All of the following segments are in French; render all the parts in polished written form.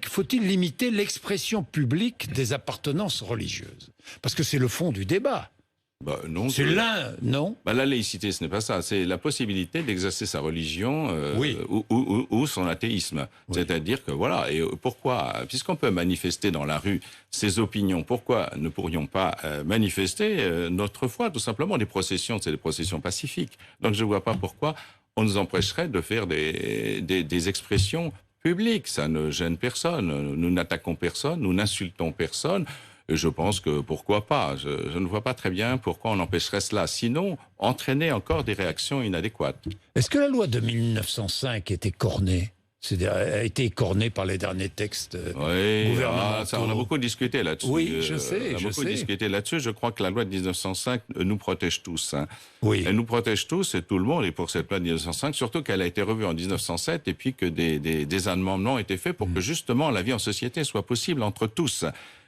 faut-il limiter l'expression publique des appartenances religieuses? Parce que c'est le fond du débat. Non. C'est l'un, non? La laïcité, ce n'est pas ça. C'est la possibilité d'exercer sa religion Oui. ou son athéisme. Oui. C'est-à-dire que voilà. Et pourquoi, puisqu'on peut manifester dans la rue ses opinions, pourquoi ne pourrions pas manifester notre foi? Tout simplement, des processions, c'est des processions pacifiques. Donc je ne vois pas pourquoi on nous empêcherait de faire des expressions publiques. Ça ne gêne personne. Nous n'attaquons personne, nous n'insultons personne. Et je pense que pourquoi pas. Je ne vois pas très bien pourquoi on empêcherait cela. Sinon, entraîner encore des réactions inadéquates. Est-ce que la loi de 1905 était cornée? C'est-à-dire, a été écornée par les derniers textes gouvernementaux. Ça, on a beaucoup discuté là-dessus. Oui, je sais. On a beaucoup discuté là-dessus. Je crois que la loi de 1905 nous protège tous. Oui. Elle nous protège tous et tout le monde est pour cette loi de 1905, surtout qu'elle a été revue en 1907 et puis que des amendements ont été faits pour que justement la vie en société soit possible entre tous.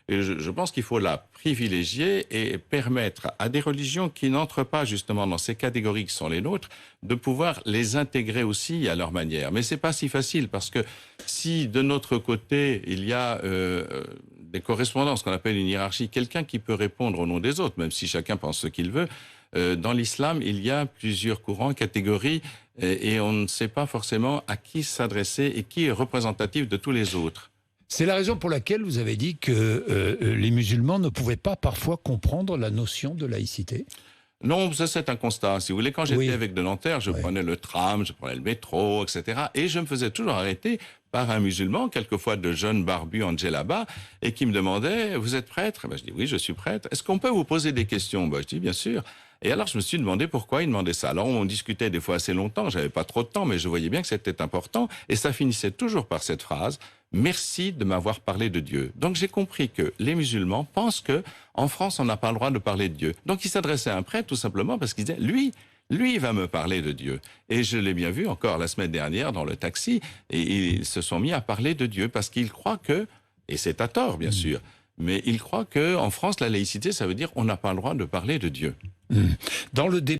Et je pense qu'il faut la privilégier et permettre à des religions qui n'entrent pas justement dans ces catégories qui sont les nôtres de pouvoir les intégrer aussi à leur manière. Mais c'est pas si facile parce que si de notre côté il y a des correspondances, qu'on appelle une hiérarchie, quelqu'un qui peut répondre au nom des autres, même si chacun pense ce qu'il veut, dans l'islam il y a plusieurs courants, catégories et on ne sait pas forcément à qui s'adresser et qui est représentatif de tous les autres. C'est la raison pour laquelle vous avez dit que les musulmans ne pouvaient pas parfois comprendre la notion de laïcité? Non, ça c'est un constat. Si vous voulez, quand j'étais évêque de Nanterre, je prenais le tram, je prenais le métro, etc. Et je me faisais toujours arrêter par un musulman, quelquefois de jeunes barbus en djellaba, et qui me demandait « Vous êtes prêtre ?» Je dis « Oui, je suis prêtre. Est-ce qu'on peut vous poser des questions ?» Je dis « Bien sûr. » Et alors je me suis demandé pourquoi il demandait ça. Alors on discutait des fois assez longtemps, j'avais pas trop de temps, mais je voyais bien que c'était important. Et ça finissait toujours par cette phrase « Merci de m'avoir parlé de Dieu ». Donc j'ai compris que les musulmans pensent que en France on n'a pas le droit de parler de Dieu. Donc ils s'adressaient à un prêtre tout simplement parce qu'ils disaient « Lui va me parler de Dieu ». Et je l'ai bien vu encore la semaine dernière dans le taxi, et ils se sont mis à parler de Dieu parce qu'ils croient que, et c'est à tort bien sûr, mais ils croient qu'en France la laïcité ça veut dire on n'a pas le droit de parler de Dieu. Dans le débat